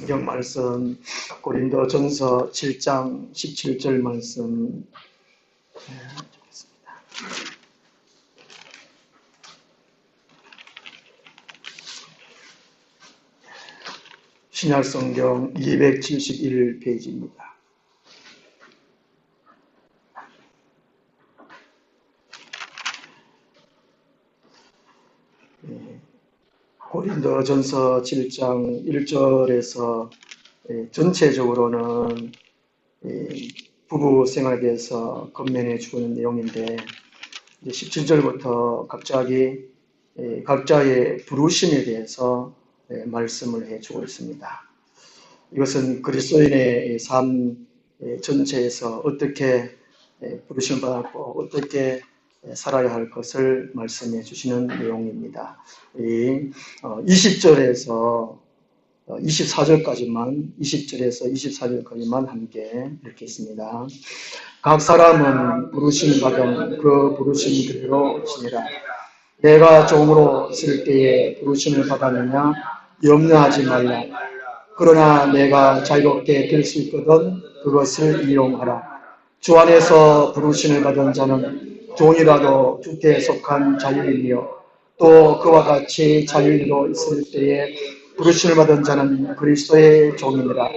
성경 말씀 고린도전서 7장 17절 말씀 읽겠습니다. 신약성경 271페이지입니다. 고린도전서 7장 1절에서 전체적으로는 부부 생활에 대해서 건면해 주는 내용인데 17절부터 갑자기 각자의 부르심에 대해서 말씀을 해주고 있습니다. 이것은 그리스도인의 삶 전체에서 어떻게 부르심을 받았고 어떻게 살아야 할 것을 말씀해 주시는 내용입니다. 20절에서 24절까지만 20절에서 24절까지만 함께 읽겠습니다. 각 사람은 부르심 받은 그 부르심 그대로 지니라. 내가 종으로 있을 때에 부르심을 받았느냐 염려하지 말라. 그러나 내가 자유롭게 될 수 있거든 그것을 이용하라. 주 안에서 부르심을 받은 자는 종이라도 주께 속한 자유인이요 또 그와 같이 자유인으로 있을 때에 부르심을 받은 자는 그리스도의 종이니라.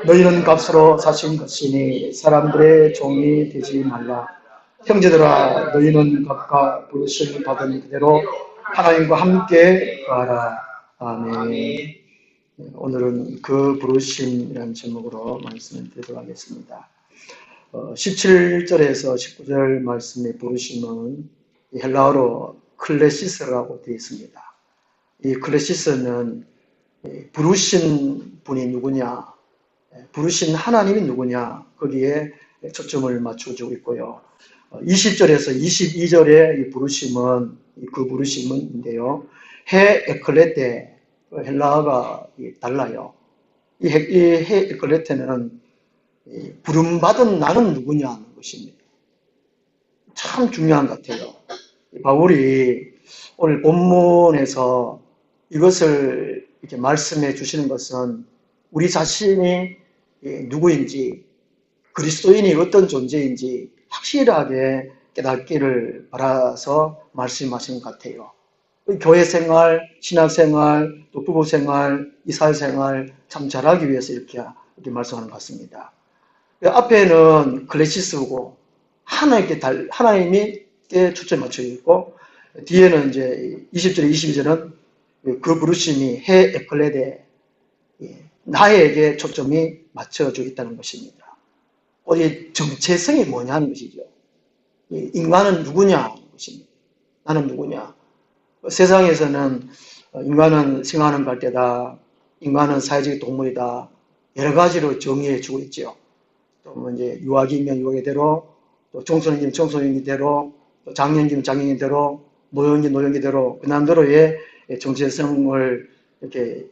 너희는 값으로 사신 것이니 사람들의 종이 되지 말라. 형제들아 너희는 각각 부르심을 받은 그대로 하나님과 함께 가라. 아멘. 오늘은 그 부르심이라는 제목으로 말씀을 드리도록 하겠습니다. 17절에서 19절 말씀의 부르심은 헬라어로 클레시스라고 되어 있습니다. 이 클레시스는 부르신 분이 누구냐, 부르신 하나님이 누구냐, 거기에 초점을 맞춰주고 있고요. 20절에서 22절의 이 부르심은, 그 부르심인데요. 해 에클레테, 헬라어가 달라요. 이 해 에클레테는 부름받은 나는 누구냐 하는 것입니다. 참 중요한 것 같아요. 바울이 오늘 본문에서 이것을 이렇게 말씀해 주시는 것은 우리 자신이 누구인지, 그리스도인이 어떤 존재인지 확실하게 깨닫기를 바라서 말씀하신 것 같아요. 교회 생활, 신학 생활, 또 부부 생활, 이사회 생활 참 잘하기 위해서 이렇게 말씀하는 것 같습니다. 앞에는 클래시스고 하나님께 초점을 맞춰 있고 뒤에는 이제 20절에 22절은 그 부르심이 해 에클레데 나에게 초점이 맞춰져 있다는 것입니다. 어디 정체성이 뭐냐 하는 것이죠. 인간은 누구냐 하는 것입니다. 나는 누구냐. 세상에서는 인간은 생활하는 갈대다. 인간은 사회적 동물이다. 여러 가지로 정의해 주고 있죠. 또 이제 유아기면 유아기대로, 또 청소년이면 청소년이대로, 또 장년기면 장년기대로, 노령기 노령기대로 그 나름대로의 정체성을 이렇게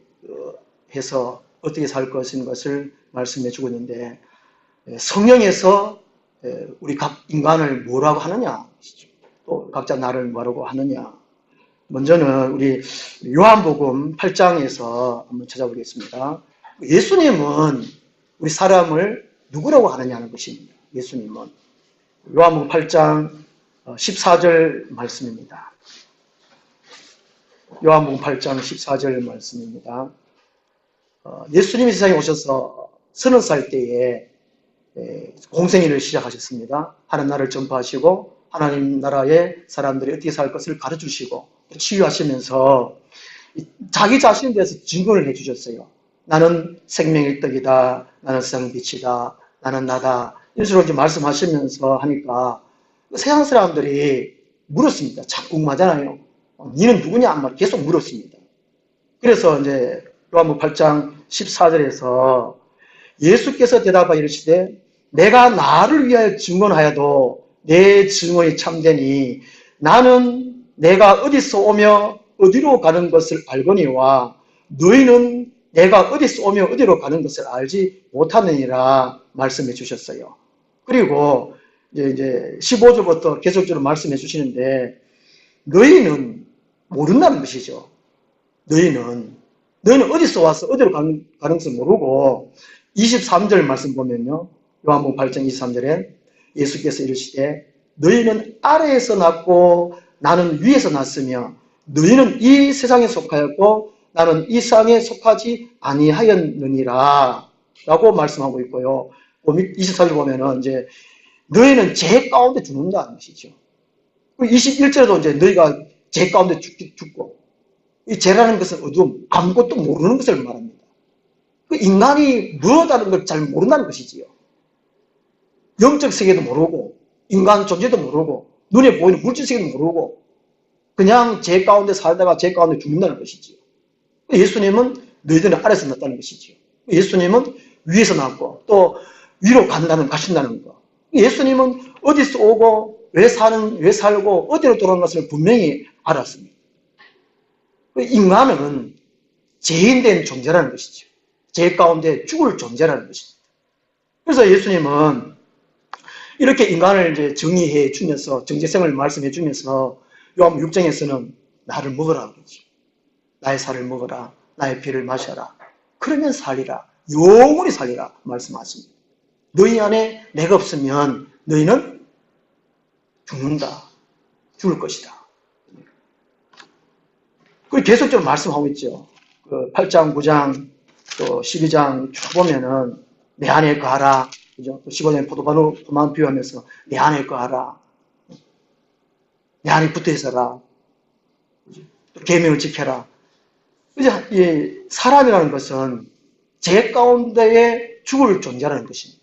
해서 어떻게 살 것을 말씀해 주고 있는데 성경에서 우리 각 인간을 뭐라고 하느냐, 또 각자 나를 뭐라고 하느냐. 먼저는 우리 요한복음 8장에서 한번 찾아보겠습니다. 예수님은 우리 사람을 누구라고 하느냐는 것입니다. 예수님은 요한복음 8장 14절 말씀입니다. 요한복음 8장 14절 말씀입니다. 예수님이 세상에 오셔서 30살 때에 공생애를 시작하셨습니다. 하나님 나라를 전파하시고 하나님 나라의 사람들이 어떻게 살 것을 가르치시고 치유하시면서 자기 자신에 대해서 증거를 해주셨어요. 나는 생명의 떡이다. 나는 세상의 빛이다. 나는 나다. 이런 식으로 이제 말씀하시면서 하니까 세상 사람들이 물었습니다. 참 궁금하잖아요. 너는 누구냐? 계속 물었습니다. 그래서 이제 요한복음 8장 14절에서 예수께서 대답하여 이르시되 내가 나를 위하여 증언하여도 내 증언이 참되니 나는 내가 어디서 오며 어디로 가는 것을 알거니와 너희는 내가 어디서 오며 어디로 가는 것을 알지 못하느니라 말씀해 주셨어요. 그리고 이제 15절부터 계속적으로 말씀해 주시는데 너희는 모른다는 것이죠. 너희는 너희는 어디서 와서 어디로 가는 것을 모르고 23절 말씀 보면요. 요한복음 8장 23절에 예수께서 이르시되 너희는 아래에서 났고 나는 위에서 났으며 너희는 이 세상에 속하였고 나는 이 세상에 속하지 아니하였느니라 라고 말씀하고 있고요. 24절 보면은 이제 너희는 죄 가운데 죽는다는 것이죠. 21절에도 이제 너희가 죄 가운데 죽고 이 죄라는 것은 어두움, 아무것도 모르는 것을 말합니다. 그 인간이 무엇하는 걸 잘 모른다는 것이지요. 영적 세계도 모르고 인간 존재도 모르고 눈에 보이는 물질 세계도 모르고 그냥 죄 가운데 살다가 죄 가운데 죽는다는 것이지요. 예수님은 너희들은 아래서 났다는 것이지요. 예수님은 위에서 났고 또 위로 가신다는 거. 예수님은 어디서 오고 왜 살고 어디로 돌아가는 것을 분명히 알았습니다. 인간은 죄인된 존재라는 것이죠. 죄 가운데 죽을 존재라는 것입니다. 그래서 예수님은 이렇게 인간을 이제 정의해 주면서 정체성을 말씀해 주면서 요한복음 6장에서는 나를 먹으라 그러죠. 나의 살을 먹어라. 나의 피를 마셔라. 그러면 살리라. 영원히 살리라 말씀하십니다. 너희 안에 내가 없으면 너희는 죽는다. 죽을 것이다. 그 계속적으로 말씀하고 있죠. 그 8장, 9장, 또 12장 쭉 보면은 내 안에 거하라. 그죠? 또 15장에 포도만 비유하면서 내 안에 거하라. 내 안에 붙어 있어라. 또 계명을 지켜라. 이제 이 사람이라는 것은 죄 가운데에 죽을 존재라는 것입니다.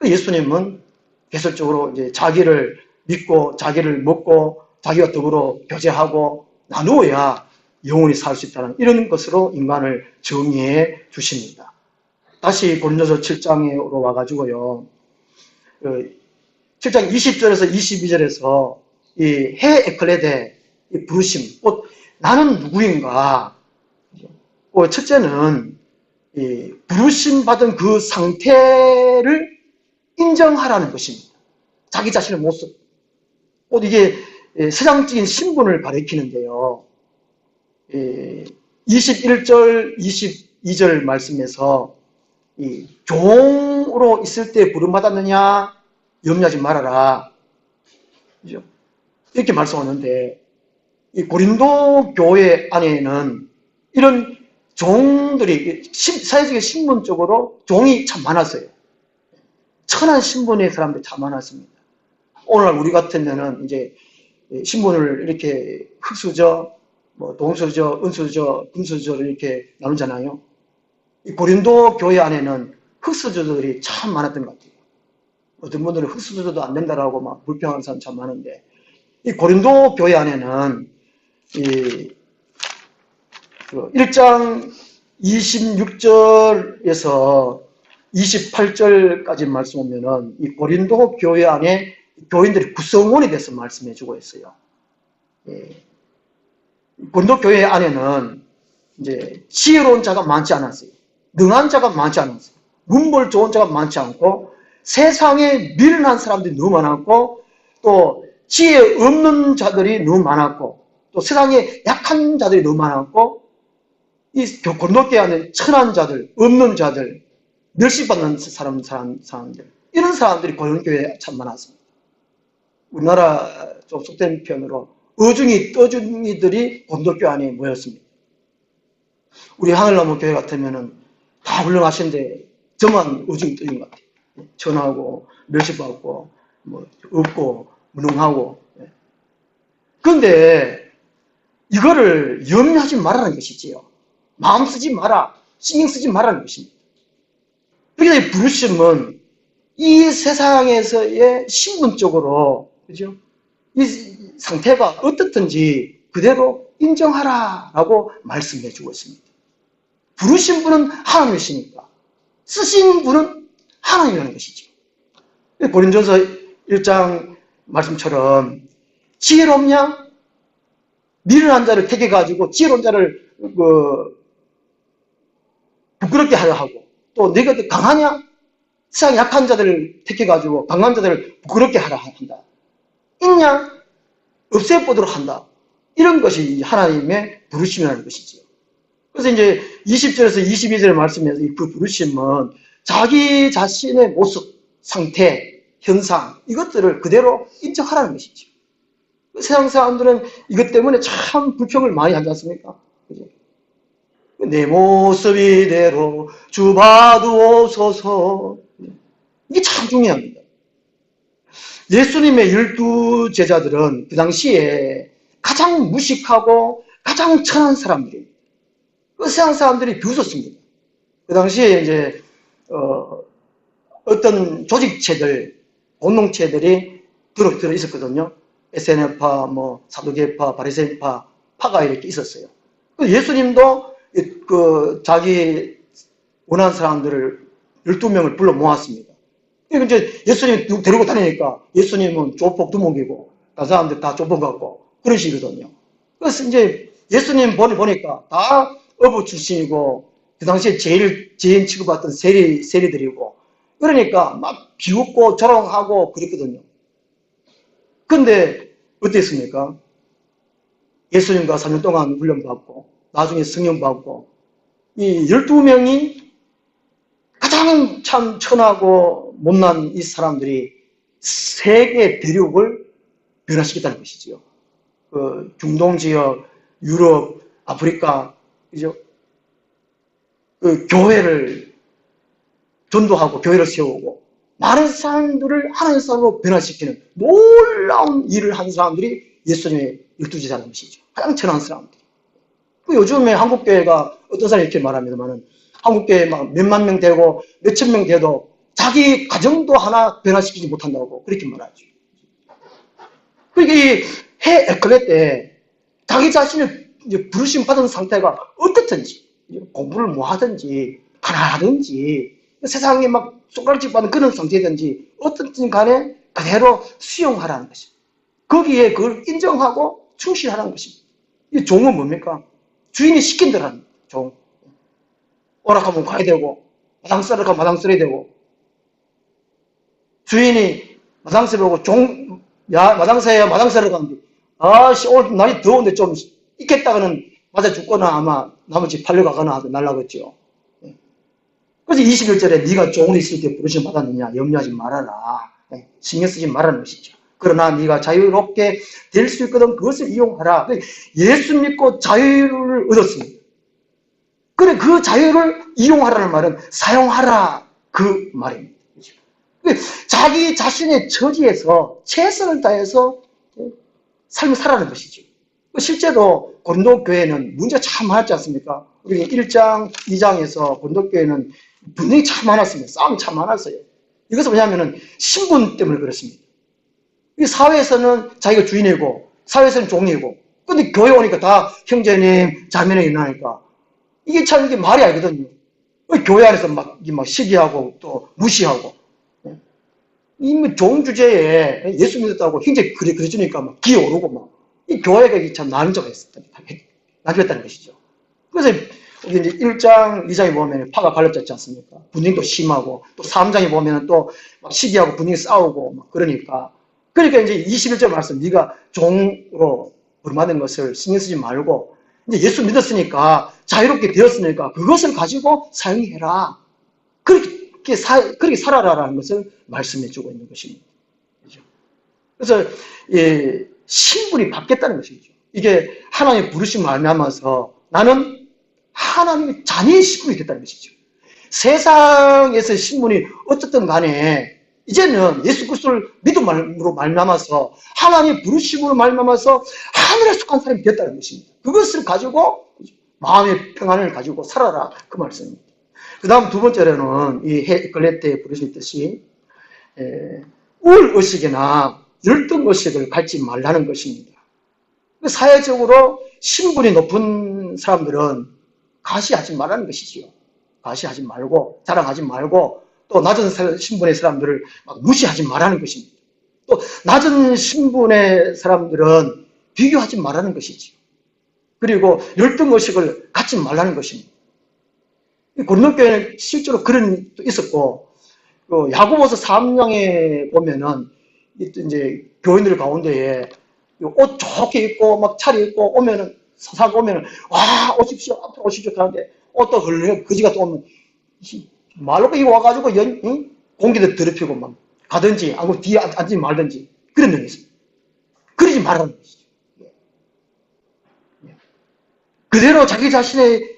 예수님은 계속적으로 이제 자기를 믿고 자기를 먹고 자기와 더불어 교제하고 나누어야 영원히 살 수 있다는 이런 것으로 인간을 정의해 주십니다. 다시 고린도서 7장으로 와가지고요. 7장 20절에서 22절에서 이 해 에클레데 이 부르심, 나는 누구인가? 첫째는 이 부르심 받은 그 상태를 인정하라는 것입니다. 자기 자신의 모습. 이게 세상적인 신분을 가리키는데요. 21절, 22절 말씀에서 이 종으로 있을 때 부름받았느냐 염려하지 말아라. 그죠? 이렇게 말씀하는데 이 고린도 교회 안에는 이런 종들이 사회적인 신분적으로 종이 참 많았어요. 천한 신분의 사람들이 참 많았습니다. 오늘날 우리 같으면은 이제 신분을 이렇게 흑수저, 동수저, 은수저, 금수저를 이렇게 나누잖아요. 이 고린도 교회 안에는 흑수저들이 참 많았던 것 같아요. 어떤 분들은 흑수저도 안 된다라고 막 불평하는 사람 참 많은데, 이 고린도 교회 안에는 이 1장 26절에서 28절까지 말씀 보면은 이 고린도 교회 안에 교인들이 구성원이 돼서 말씀해 주고 있어요. 고린도 교회 안에는 이제 지혜로운 자가 많지 않았어요. 능한 자가 많지 않았어요. 문벌 좋은 자가 많지 않고 세상에 미련한 사람들이 너무 많았고 또 지혜 없는 자들이 너무 많았고 또 세상에 약한 자들이 너무 많았고 이 고린도 교회 안에 천한 자들, 없는 자들, 멸시받는 사람들 이런 사람들이 고린도 교회에 참 많았습니다. 우리나라 좀 속된 표현으로 어중이 떠중이들이 고린도 교회 안에 모였습니다. 우리 하늘나무 교회 같으면은 다 훌륭하신데 저만 어중이 떠중인 것 같아요. 천하고 멸시받고 없고 무능하고. 그런데 이거를 염려하지 말라는 것이지요. 마음 쓰지 마라, 신경 쓰지 말라는 것입니다. 그러니까 이 부르심은 이 세상에서의 신분적으로, 그죠? 이 상태가 어떻든지 그대로 인정하라라고 말씀해 주고 있습니다. 부르신 분은 하나님이시니까 쓰신 분은 하나님이라는 것이죠. 고린도서 1장 말씀처럼 지혜롭냐? 미련한 자를 택해가지고 지혜로운 자를 부끄럽게 하려 하고 또 내가 강하냐? 세상 약한 자들을 택해가지고 강한 자들을 부끄럽게 하려 한다. 있냐? 없애보도록 한다. 이런 것이 하나님의 부르심이라는 것이지요. 그래서 이제 20절에서 22절의 말씀에서 그 부르심은 자기 자신의 모습, 상태, 현상, 이것들을 그대로 인정하라는 것이죠. 세상 사람들은 이것 때문에 참 불평을 많이 하지 않습니까? 그죠? 내 모습 이대로 주봐두옵소서. 이게 참 중요합니다. 예수님의 12제자들은 그 당시에 가장 무식하고 가장 천한 사람들이에요. 그 세상 사람들이 비웃었습니다. 그 당시에 이제 어떤 조직체들, 공동체들이 들어 있었거든요. SNF파, 뭐 사두개파, 바리새파 파가 이렇게 있었어요. 예수님도 그 자기 원하는 사람들을 12명을 불러 모았습니다. 이제 예수님 데리고 다니니까 예수님은 조폭 두목이고 다른 사람들 다 조폭 같고 그런 식이거든요. 그래서 이제 예수님 보니까 다 어부 출신이고 그 당시에 제일 제인 취급받던 세리들이고 그러니까 막 비웃고 조롱하고 그랬거든요. 근데 어땠습니까? 예수님과 3년 동안 훈련받고 나중에 승연받고 이 12명이 가장 참 천하고 못난 이 사람들이 세계 대륙을 변화시켰다는 것이지요. 그 중동 지역, 유럽, 아프리카, 그죠? 그 교회를 전도하고 교회를 세우고 많은 사람들을 하나님 사람으로 변화시키는 놀라운 일을 한 사람들이 예수님의 12제자라는 것이죠. 가장 천한 사람들. 그 요즘에 한국교회가 어떤 사람이 이렇게 말합니다만은 한국교회 막 몇만 명 되고 몇천 명 돼도 자기 가정도 하나 변화시키지 못한다고 그렇게 말하죠. 그러니까 이 해 에클레 때 자기 자신을 부르심 받은 상태가 어떻든지 공부를 뭐 하든지 가난하든지 세상에 막 손가락질 받는 그런 상태든지 어떻든 간에 그대로 수용하라는 것입니다. 거기에 그걸 인정하고 충실하라는 것입니다. 이 종은 뭡니까? 주인이 시킨 대로 하는 종. 오락하면 가야 되고 마당 쓰러 가면 마당 써야 되고 주인이 마당 쓰려고 마당 써야 마당 쓰러 가는데 아씨 오늘 날이 더운데 좀 있겠다가는 맞아 죽거나 아마 나머지 팔려가거나 하고 날라겠죠. 그래서 21절에 네가 종을 있을 때 부르심 받았느냐 염려하지 말아라. 신경 쓰지 말라는 것이죠. 그러나 네가 자유롭게 될 수 있거든 그것을 이용하라. 예수 믿고 자유를 얻었습니다. 그래 그 자유를 이용하라는 말은 사용하라 그 말입니다. 자기 자신의 처지에서 최선을 다해서 삶을 살아가는 것이죠. 실제로 고린도 교회는 문제가 참 많았지 않습니까? 우리 1장, 2장에서 고린도 교회는 분쟁이 참 많았습니다. 싸움이 참 많았어요. 이것은 뭐냐면은 신분 때문에 그렇습니다. 이 사회에서는 자기가 주인이고 사회에서는 종이고 근데 교회 오니까 다 형제님, 자매님 일어나니까 이게 참 이게 말이 아니거든요. 교회 안에서 막 시기하고 또 무시하고 이 좋은 주제에 예수 믿었다고 형제 그래주니까 막 기어오르고 막 이 교회가 참 나뉘었다는 것이죠. 그래서 우리 이제 1장, 2장에 보면 파가 갈라졌지 않습니까? 분쟁도 심하고 또 3장에 보면 또 막 시기하고 분쟁이 싸우고 막 그러니까 이제 21절 말씀 네가 종으로 부름받은 것을 신경 쓰지 말고 이제 예수 믿었으니까 자유롭게 되었으니까 그것을 가지고 사용해라. 그렇게 살아라라는 것을 말씀해주고 있는 것입니다. 그래서 신분이 바뀌었다는 것이죠. 이게 하나님의 부르심을 말미암아서 나는 하나님의 자녀의 신분이 됐다는 것이죠. 세상에서의 신분이 어쨌든 간에 이제는 예수 그리스도를 믿음으로 말미암아서 하나님의 부르심으로 말미암아서 하늘에 속한 사람이 됐다는 것입니다. 그것을 가지고 마음의 평안을 가지고 살아라 그 말씀입니다. 그 다음 두 번째로는 이 에클레트에 부르셨듯이 우울의식이나 열등의식을 갖지 말라는 것입니다. 사회적으로 신분이 높은 사람들은 가시하지 말라는 것이지요. 가시하지 말고 자랑하지 말고 또 낮은 신분의 사람들을 막 무시하지 말라는 것입니다. 또 낮은 신분의 사람들은 비교하지 말라는 것이지요. 그리고 열등의식을 갖지 말라는 것입니다. 고린도 교회는 실제로 그런 게 있었고 야고보서 3장에 보면은 이제 교인들 가운데에 옷 좋게 입고 막 차려 입고 오면은 사고 오면, 와, 오십시오, 앞으로 오십시오 하는데, 또 흘러, 거지가 또 오면, 말로 이거 와가지고, 응? 공기도 더럽히고, 막, 가든지, 아니면 뒤에 앉지 말든지, 그런 면이 있습니다. 그러지 말라는 것이죠. 그대로 자기 자신의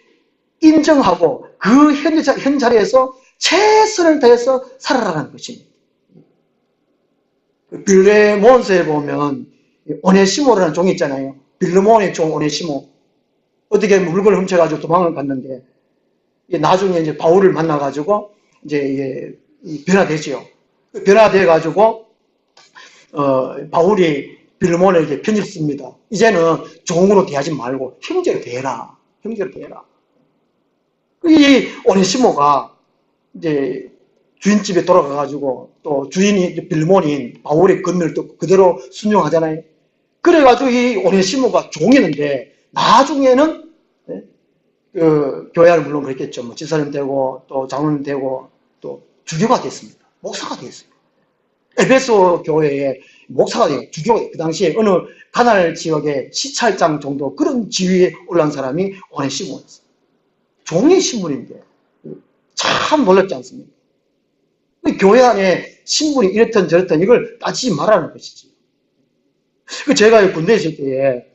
인정하고, 그 현 자리에서 최선을 다해서 살아가는 것입니다. 빌레몬서에 보면 오네시모라는 종이 있잖아요. 빌레몬의 종 오네시모. 어떻게 물건을 훔쳐가지고 도망을 갔는데 나중에 이제 바울을 만나가지고 이제 변화되지요. 변화돼가지고 바울이 빌레몬에게 편지를 씁니다. 이제는 종으로 대하지 말고 형제로 대해라. 형제로 대해라. 이 오네시모가 이제 주인집에 돌아가가지고 또 주인이 빌레몬인 바울의 권면을 또 그대로 순종하잖아요. 그래가지고 이 오네시모가 종이었는데 나중에는 그 교회 안에 물론 그랬겠죠. 뭐 집사님 되고 또 장로님 되고 또 주교가 됐습니다. 목사가 됐어요. 에베소 교회에 목사가 돼요. 주교가 돼요. 그 당시에 어느 가날 지역의 시찰장 정도 그런 지위에 올라온 사람이 오네시모였어요. 종의 신분인데 참 놀랍지 않습니까? 교회 안에 신분이 이렇든 저렇든 이걸 따지지 말라는 것이지. 제가 군대에 있을 때에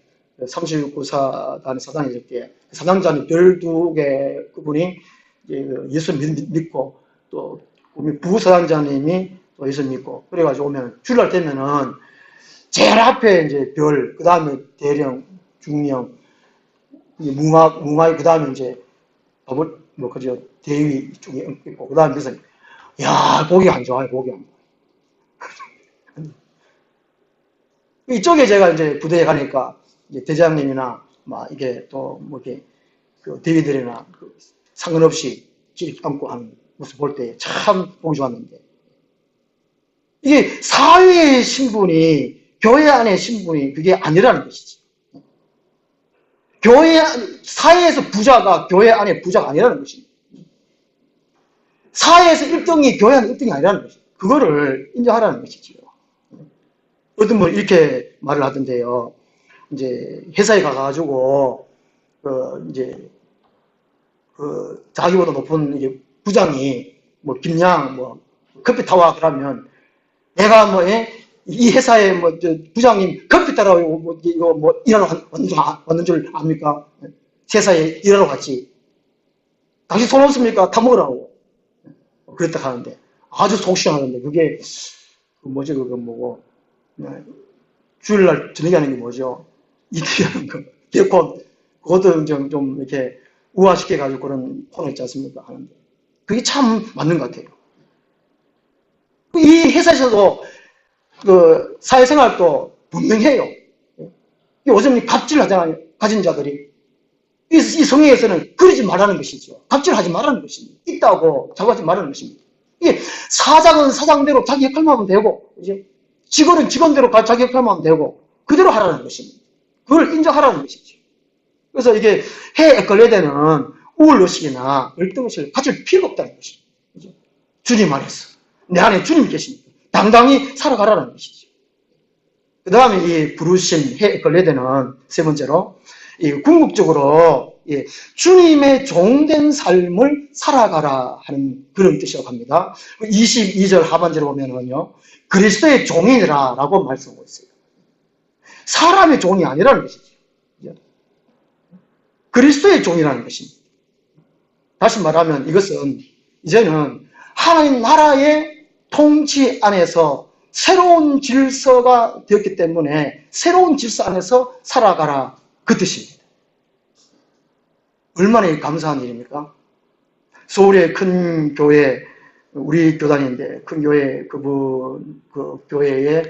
39사단 사장이 있을 때 사장장이 별 2개 그분이 예수 믿고 또 부사장장님이 또 예수 믿고 그래가지고 오면 주일날 되면은 제일 앞에 이제 별, 그 다음에 대령, 중령, 뭉아이, 그 다음에 이제 그죠 대위 쪽에 있고 그 다음에 그래서 야, 보기 안 좋아요, 보기 안 좋아요. 이쪽에 제가 이제 부대에 가니까, 이제 대장님이나, 막, 이게 또, 뭐, 이렇게, 그 대위들이나, 그 상관없이 길 감고 하는 모습 볼 때 참 보기 좋았는데. 이게 사회의 신분이, 교회 안의 신분이 그게 아니라는 것이지. 사회에서 부자가 교회 안에 부자가 아니라는 것입니다. 사회에서 1등이 교회 안에 1등이 아니라는 것이죠. 그거를 인정하라는 것이지요. 어떤 뭐 이렇게 말을 하던데요. 이제 회사에 가가지고 이제 자기보다 높은 이제 부장이 뭐 김양 뭐 커피 타와 그러면 내가 뭐 이 회사에 뭐 부장님 커피 타라고 뭐 이거 뭐 일하러 왔는 줄 압니까? 회사에 일하러 갔지. 당신 손 없습니까? 타 먹으라고. 그랬다 하는데 아주 속 시원하던데 그게 뭐지 그거 뭐고 주일날 저녁에 하는 게 뭐죠? 이틀 하는 거. 개콘. 그것도 좀 이렇게 우화시켜가지고 그런 코너 있지 않습니까? 하는데. 그게 참 맞는 것 같아요. 이 회사에서도 그 사회생활도 분명해요. 요즘 갑질 하잖아요. 가진 자들이. 이 성경에서는 그러지 말라는 것이죠. 갑질하지 말라는 것입니다. 있다고 자고하지 말라는 것입니다. 이게 사장은 사장대로 자기 역할만 하면 되고, 이제 직원은 직원대로 자기 역할만 하면 되고, 그대로 하라는 것입니다. 그걸 인정하라는 것이죠. 그래서 이게 해에 걸려되는 우월의식이나 열등의식을 가질 필요가 없다는 것입니다. 주님 안에서. 내 안에 주님이 계십니다. 당당히 살아가라는 것이죠. 그 다음에 이 부르심, 해에 걸려되는 세 번째로, 이 궁극적으로 주님의 종된 삶을 살아가라 하는 그런 뜻이라고 합니다. 22절 하반절에 보면은요, 그리스도의 종이라 라고 말씀하고 있어요. 사람의 종이 아니라는 것이죠. 그리스도의 종이라는 것입니다. 다시 말하면 이것은 이제는 하나님 나라의 통치 안에서 새로운 질서가 되었기 때문에 새로운 질서 안에서 살아가라 그 뜻입니다. 얼마나 감사한 일입니까? 서울의 큰 교회, 우리 교단인데 큰 교회 그 교회에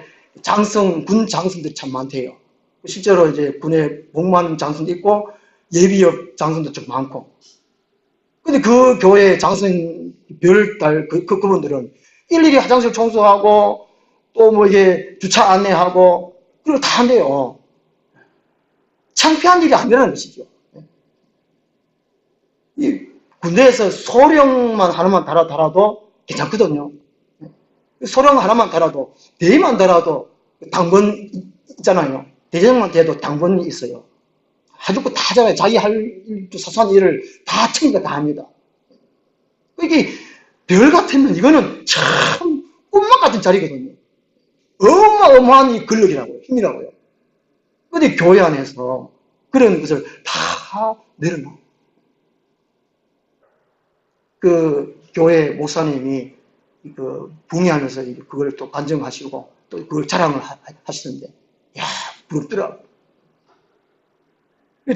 군 장성들이 참 많대요. 실제로 이제 군에 복무하는 장성도 있고 예비역 장성도 좀 많고. 근데 그 교회 장성 별달 그분들은 일일이 화장실 청소하고 또 뭐 이게 주차 안내하고 그리고 다 한대요. 창피한 일이 아니라는 것이죠. 이 군대에서 소령만 하나만 달아도 괜찮거든요. 소령 하나만 달아도 대위만 달아도 당번 있잖아요. 대장만 돼도 당번이 있어요. 죽고 다 하잖아요. 자기 할 일도 사소한 일을 다 챙겨 다 합니다. 이게 별 같으면 이거는 참 꿈만 같은 자리거든요. 어마어마한 이 권력이라고요. 힘이라고요. 근데 교회 안에서 그런 것을 다 내려놔. 그 교회 목사님이 그 붕괴하면서 그걸 또 간증하시고 또 그걸 자랑을 하시는데, 야, 부럽더라고.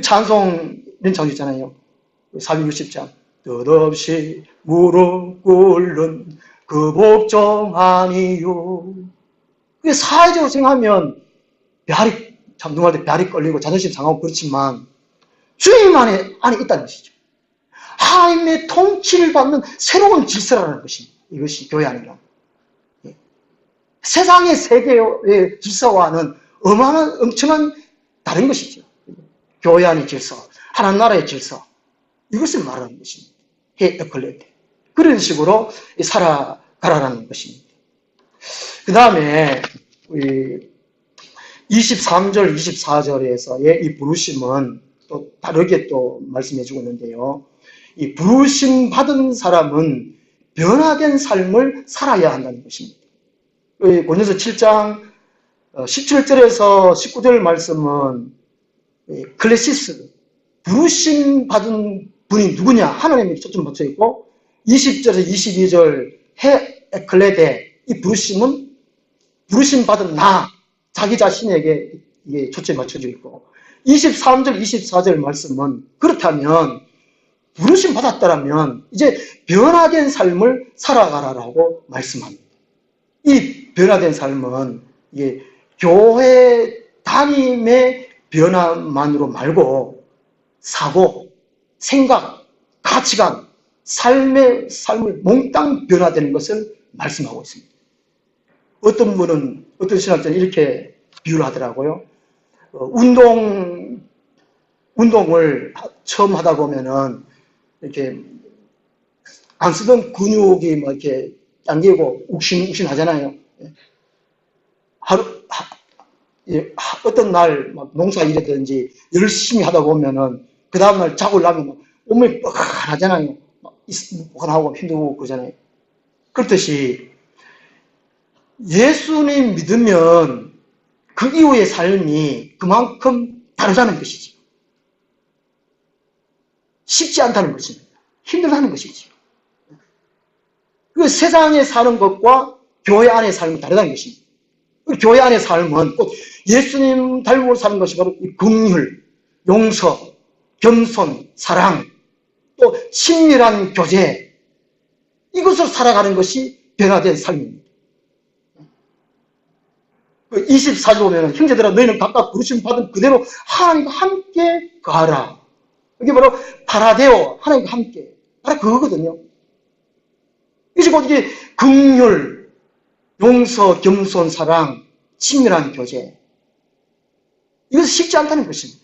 찬송 이런 장면 있잖아요. 460장. 뜻없이 무릎 꿇는 그 복종 아니요. 그게 사회적으로 생각하면 벼알이, 참 누구한테 벼알이 걸리고 자존심 상하고 그렇지만 주님 안에 있다는 것이죠. 하나님의 통치를 받는 새로운 질서라는 것입니다. 이것이 교회 안이라. 세상의 세계의 질서와는 어마어마한 엄청난 다른 것이죠. 교회 안의 질서, 하나님 나라의 질서, 이것을 말하는 것입니다. 에클레데. 그런 식으로 살아가라는 것입니다. 그 다음에 23절, 24절에서의 이 부르심은 또 다르게 또 말씀해 주고 있는데요. 이 부르심 받은 사람은 변화된 삶을 살아야 한다는 것입니다. 고린도서 7장 17절에서 19절 말씀은 클레시스, 부르심 받은 분이 누구냐? 하나님이 초점 맞춰 있고, 20절에서 22절 에클레데, 이 부르심은 부르심 받은 나, 자기 자신에게 이게 초점이 맞춰져 있고, 23절, 24절 말씀은 그렇다면 부르심 받았다라면 이제 변화된 삶을 살아가라라고 말씀합니다. 이 변화된 삶은 이게 교회 담임의 변화만으로 말고 사고, 생각, 가치관, 삶을 몽땅 변화되는 것을 말씀하고 있습니다. 어떤 분은, 어떤 신학자는 이렇게 비유를 하더라고요. 운동을 처음 하다 보면은 이렇게 안 쓰던 근육이 뭐 이렇게 당기고 욱신욱신 하잖아요. 어떤 날 막 농사일이든지 열심히 하다 보면은 그 다음날 자고 나면 온몸이 뻐근하잖아요. 뻐근하고 힘들고 그러잖아요. 그렇듯이 예수님 믿으면 그 이후의 삶이 그만큼 다르다는 것이지. 쉽지 않다는 것입니다. 힘들다는 것이지. 그 세상에 사는 것과 교회 안에 삶이 다르다는 것입니다. 그 교회 안의 삶은 꼭 예수님 닮고 사는 것이 바로 이 긍휼, 용서, 겸손, 사랑, 또 친밀한 교제, 이것으로 살아가는 것이 변화된 삶입니다. 24절 보면 형제들아 너희는 각각 부르심 받은 그대로 하나님과 함께 가라. 이게 바로 파라데오, 하나님과 함께. 바로 그거거든요. 이제 곧 이게 긍휼, 용서, 겸손, 사랑, 친밀한 교제. 이것은 쉽지 않다는 것입니다.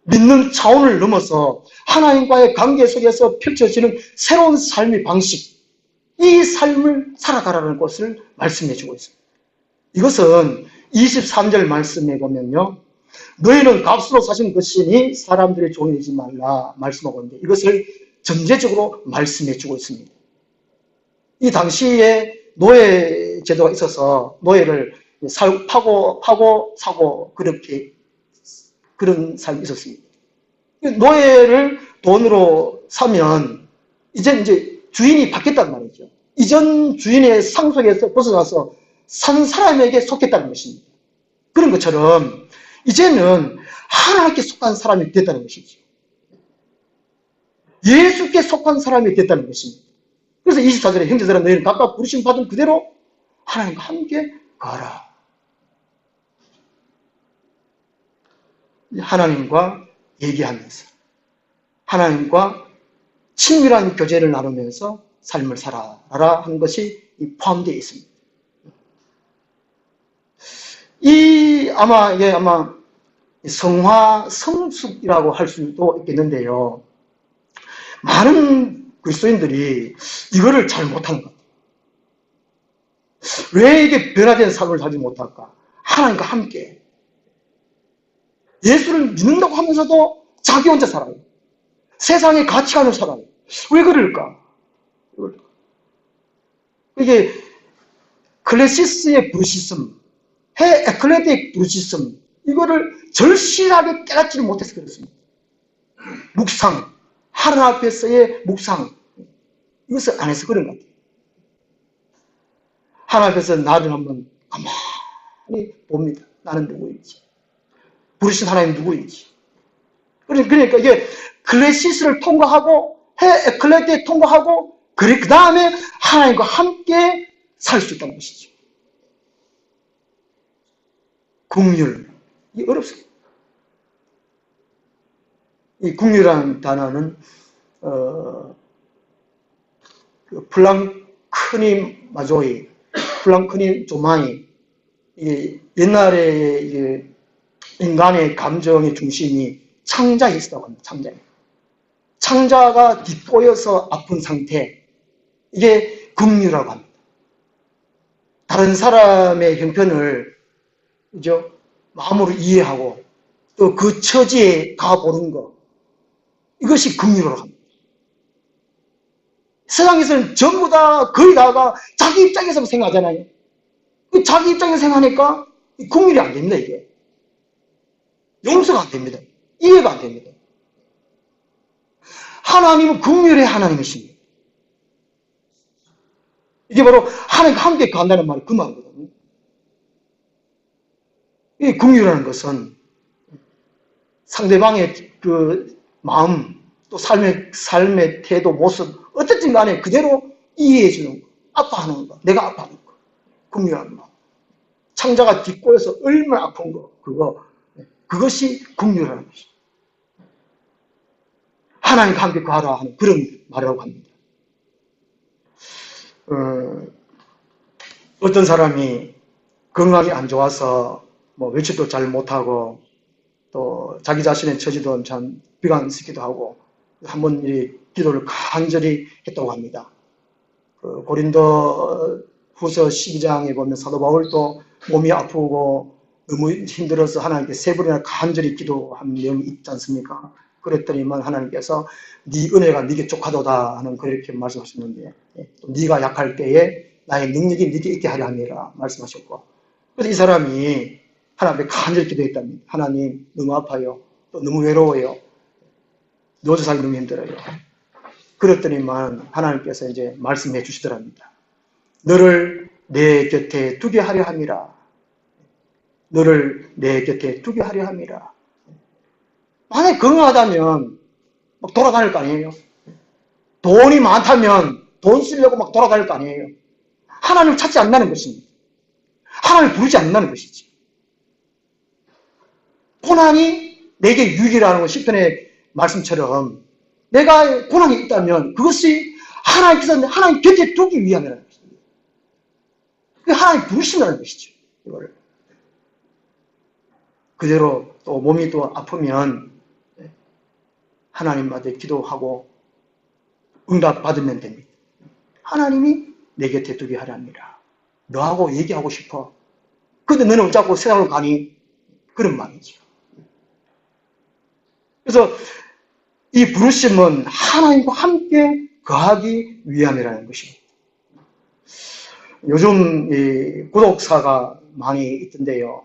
믿는 차원을 넘어서 하나님과의 관계 속에서 펼쳐지는 새로운 삶의 방식, 이 삶을 살아가라는 것을 말씀해 주고 있습니다. 이것은 23절 말씀에 보면요. 너희는 값으로 사신 것이니 사람들의 종이 되지 말라 말씀하고 있는데 이것을 전제적으로 말씀해 주고 있습니다. 이 당시에 노예 제도가 있어서 노예를 파고 사고 그런 삶이 있었습니다. 노예를 돈으로 사면 이제 주인이 바뀌었단 말이죠. 이전 주인의 상속에서 벗어나서 산 사람에게 속했다는 것입니다. 그런 것처럼 이제는 하나님께 속한 사람이 됐다는 것이죠. 예수께 속한 사람이 됐다는 것입니다. 그래서 24절에 형제들아 너희는 각각 부르심 받은 그대로 하나님과 함께 가라. 하나님과 얘기하면서 하나님과 친밀한 교제를 나누면서 삶을 살아라 하는 것이 포함되어 있습니다. 이게 아마 성화, 성숙이라고 할 수도 있겠는데요. 많은 그리스도인들이 이거를 잘 못하는 것 같아요. 왜 이게 변화된 삶을 살지 못할까? 하나님과 함께. 예수를 믿는다고 하면서도 자기 혼자 살아요. 세상의 가치관을 살아요. 왜 그럴까? 이게 클래시스의 브루시즘, 에클레틱 브루시즘, 이거를 절실하게 깨닫지를 못해서 그렇습니다. 묵상, 하늘 앞에서의 묵상, 이것을 안 해서 그런 것 같아요. 하늘 앞에서 나를 한번 가만히 봅니다. 나는 누구인지. 부르신 하나님 누구인지. 그러니까 이게 클래시스를 통과하고, 에클레틱 통과하고, 그 다음에 하나님과 함께 살 수 있다는 것이죠. 긍휼. 이 어렵습니다. 이 긍휼이라는 단어는, 플랑크니 마조이, 플랑크니 조마이, 옛날에 인간의 감정의 중심이 창자에 있었다고 합니다. 창자에. 창자가 뒷보여서 아픈 상태, 이게 긍휼이라고 합니다. 다른 사람의 형편을 그죠? 마음으로 이해하고 또 그 처지에 가보는 것, 이것이 긍휼이라고 합니다. 세상에서는 전부 다 거의 다가 자기 입장에서 생각하잖아요. 자기 입장에서 생각하니까 긍휼이 안 됩니다. 이게 용서가 안 됩니다. 이해가 안 됩니다. 하나님은 긍휼의 하나님이십니다. 이게 바로 하나님과 함께 간다는 말이 그 말이거든요. 이 긍휼이라는 것은 상대방의 그 마음, 또 삶의 태도, 모습, 어쨌든 간에 그대로 이해해주는 거, 아파하는 거, 내가 아파하는 거, 긍휼한 마음. 창자가 뒷골에서 얼마나 아픈 거, 그것이 긍휼이라는 것이죠. 하나님과 함께 가라 하는 그런 말이라고 합니다. 어떤 사람이 건강이 안 좋아서 외출도 잘 못하고 또 자기 자신의 처지도 참 비관스럽기도 하고 한번 기도를 간절히 했다고 합니다. 고린도 후서 12장에 보면 사도 바울도 몸이 아프고 너무 힘들어서 하나님께 3번이나 간절히 기도한 내용이 있지 않습니까? 그랬더니만 하나님께서 네 은혜가 네게 족하도다 하는 그렇게 말씀하셨는데, 네가 약할 때에 나의 능력이 네게 있게 하려 함이라 말씀하셨고, 그래서 이 사람이 하나님께 간절히 기도했답니다. 하나님 너무 아파요. 또 너무 외로워요. 노조 살기 너무 힘들어요. 그랬더니만 하나님께서 이제 말씀해 주시더랍니다. 너를 내 곁에 두게 하려 함이라. 너를 내 곁에 두게 하려 함이라. 만약에 건강하다면 막 돌아다닐 거 아니에요. 돈이 많다면 돈 쓰려고 막 돌아다닐 거 아니에요. 하나님을 찾지 않는다는 것입니다. 하나님을 부르지 않는다는 것이지. 고난이 내게 유익이라는 건 시편의 말씀처럼 내가 고난이 있다면 그것이 하나님께서 하나님 곁에 두기 위함이라는 것입니다. 하나님 부르신다는 것이죠. 이거를. 그대로 또 몸이 또 아프면 하나님한테 기도하고 응답 받으면 됩니다. 하나님이 내 곁에 두게 하랍니다. 너하고 얘기하고 싶어. 근데 너는 왜 자꾸 세상으로 가니? 그런 말이죠. 그래서 이 부르심은 하나님과 함께 거하기 위함이라는 것입니다. 요즘 이 구독사가 많이 있던데요.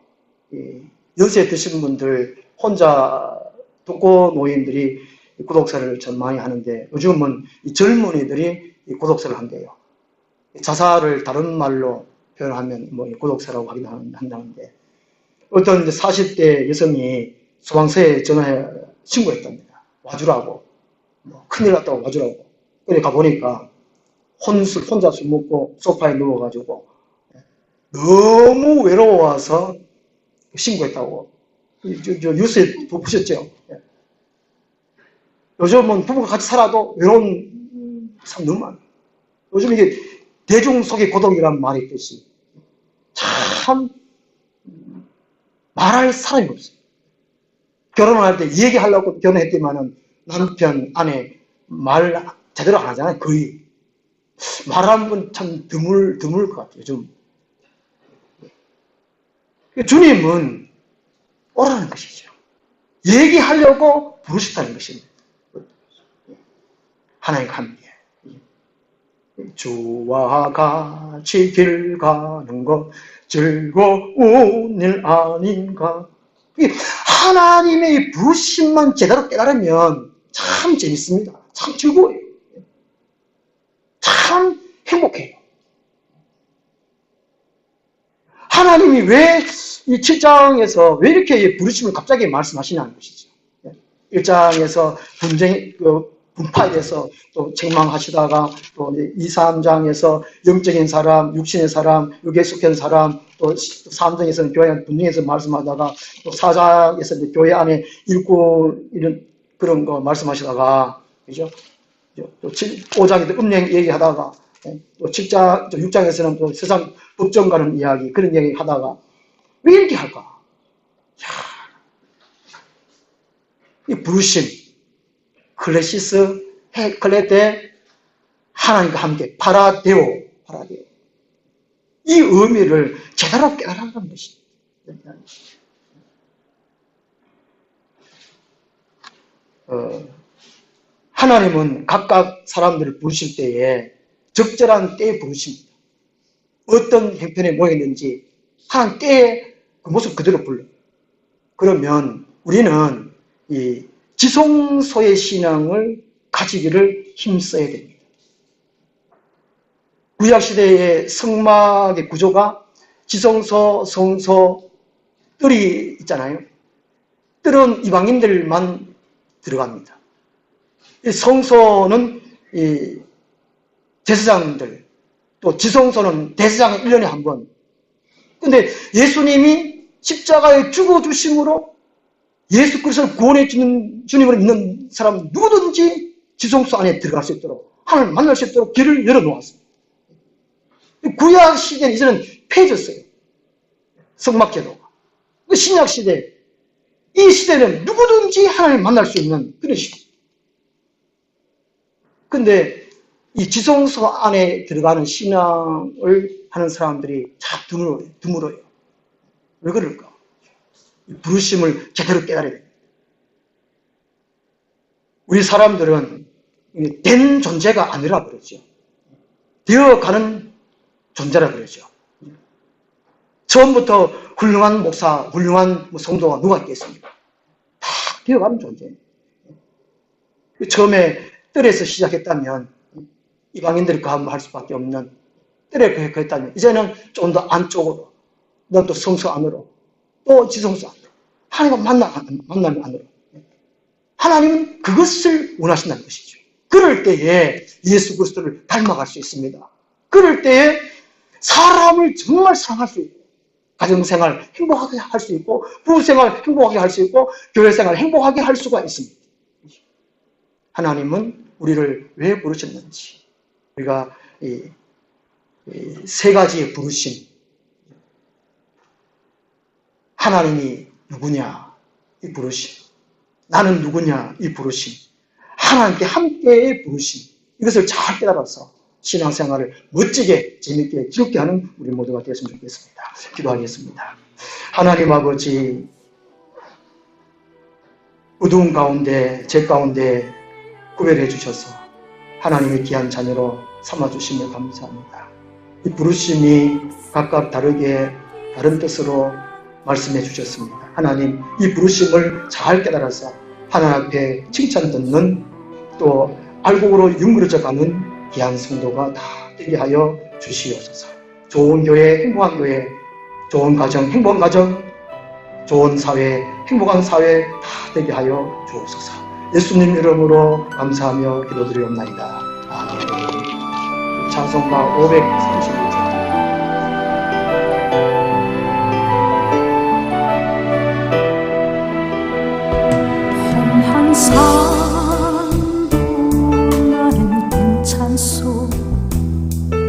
연세 드신 분들 혼자 독거 노인들이 구독사를 참 많이 하는데 요즘은 이 젊은이들이 이 구독사를 한대요. 자살을 다른 말로 표현하면 구독사라고 하긴 한다는데 어떤 40대 여성이 소방서에 전화해 신고했답니다. 와주라고. 큰일 났다고 와주라고. 그래 가보니까 혼자 술 먹고 소파에 누워가지고 너무 외로워서 신고했다고. 뉴스에 보셨죠? 요즘은 부부가 같이 살아도 외로운 사람 너무 많아요. 요즘 이게 대중 속의 고독이라는 말이 있듯이 참 말할 사람이 없어요. 결혼할 때 얘기하려고 결혼했지만은 남편, 아내 말 제대로 안 하잖아요. 거의. 말하는 건 참 드물 것 같아요. 요즘. 주님은 오라는 것이죠. 얘기하려고 부르셨다는 것입니다. 하나님과 함께 주와 같이 길 가는 것 즐거운 일 아닌가. 하나님의 부르심만 제대로 깨달으면 참 재밌습니다. 참 즐거워요. 참 행복해요. 하나님이 왜 이 7장에서 왜 이렇게 부르심을 갑자기 말씀하시냐는 것이죠. 1장에서 분파에 대해서 또 책망하시다가 또 2, 3장에서 영적인 사람, 육신의 사람, 육에 속한 사람, 또 3장에서는 교회 분쟁에서 말씀하다가 또 4장에서 교회 안에 일꾼 이런 그런 거 말씀하시다가 그죠? 또 5장에도 음행 얘기하다가 또 7장, 6장에서는 또 세상 법정 가는 이야기 그런 이야기 하다가 왜 이렇게 할까? 이 부르심, 클레시스, 클레테, 하나님과 함께 파라데오. 이 의미를 제대로 깨달아가는 것입니다. 하나님은 각각 사람들을 부르실 때에 적절한 때에 부르십니다. 어떤 형편에 모였는지 하나님 때에 그 모습 그대로 불러요. 그러면 우리는 이 지성소의 신앙을 가지기를 힘써야 됩니다. 구약시대의 성막의 구조가 지성소, 성소, 뜰이 있잖아요. 뜰은 이방인들만 들어갑니다. 이 성소는 이 제사장들, 또 지성소는 대제사장은 1년에 한 번. 근데 예수님이 십자가에 죽어주심으로 예수 그리스도를 구원해 주는 주님을 믿는 사람 누구든지 지성소 안에 들어갈 수 있도록 하나님을 만날 수 있도록 길을 열어놓았습니다. 구약 시대는 이제는 폐해졌어요. 성막제도가. 신약 시대, 이 시대는 누구든지 하나님을 만날 수 있는 그런 시대. 근데 이 지성소 안에 들어가는 신앙을 하는 사람들이 참 드물어요. 왜 그럴까? 부르심을 제대로 깨달아야 됩니다. 우리 사람들은 된 존재가 아니라 그러죠. 되어가는 존재라 그러죠. 처음부터 훌륭한 목사, 훌륭한 성도가 누가 있겠습니까? 다 되어가는 존재예요. 처음에 뜰에서 시작했다면 이방인들이 가할 수밖에 없는 뜰에 거했다면 이제는 좀 더 안쪽으로, 넌 또 성소 안으로, 또 지성소 안으로, 하나님과 만나는 안으로. 하나님은 그것을 원하신다는 것이죠. 그럴 때에 예수 그리스도를 닮아갈 수 있습니다. 그럴 때에 사람을 정말 사랑할 수 있고, 가정생활 행복하게 할 수 있고, 부부생활 행복하게 할 수 있고, 교회생활 행복하게 할 수가 있습니다. 하나님은 우리를 왜 부르셨는지, 우리가 이 세 가지의 부르심, 하나님이 누구냐 이 부르심, 나는 누구냐 이 부르심, 하나님께 함께의 부르심, 이것을 잘 깨달아서 신앙생활을 멋지게 재밌게 즐겁게 하는 우리 모두가 되었으면 좋겠습니다. 기도하겠습니다. 하나님 아버지, 어두운 가운데 제 가운데 구별해 주셔서 하나님의 귀한 자녀로 삼아주시며 감사합니다. 이 부르심이 각각 다르게 다른 뜻으로 말씀해 주셨습니다. 하나님, 이 부르심을 잘 깨달아서 하나님 앞에 칭찬 듣는, 또 알곡으로 융그러져 가는 귀한 성도가 다 되게 하여 주시옵소서. 좋은 교회, 행복한 교회, 좋은 가정, 행복한 가정, 좋은 사회, 행복한 사회 다 되게 하여 주옵소서. 예수님 이름으로 감사하며 기도드리옵나이다. 아멘. 찬송가 536장. 산도 나는 괜찮소,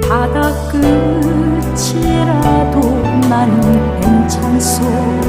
바다 끝이라도 나는 괜찮소.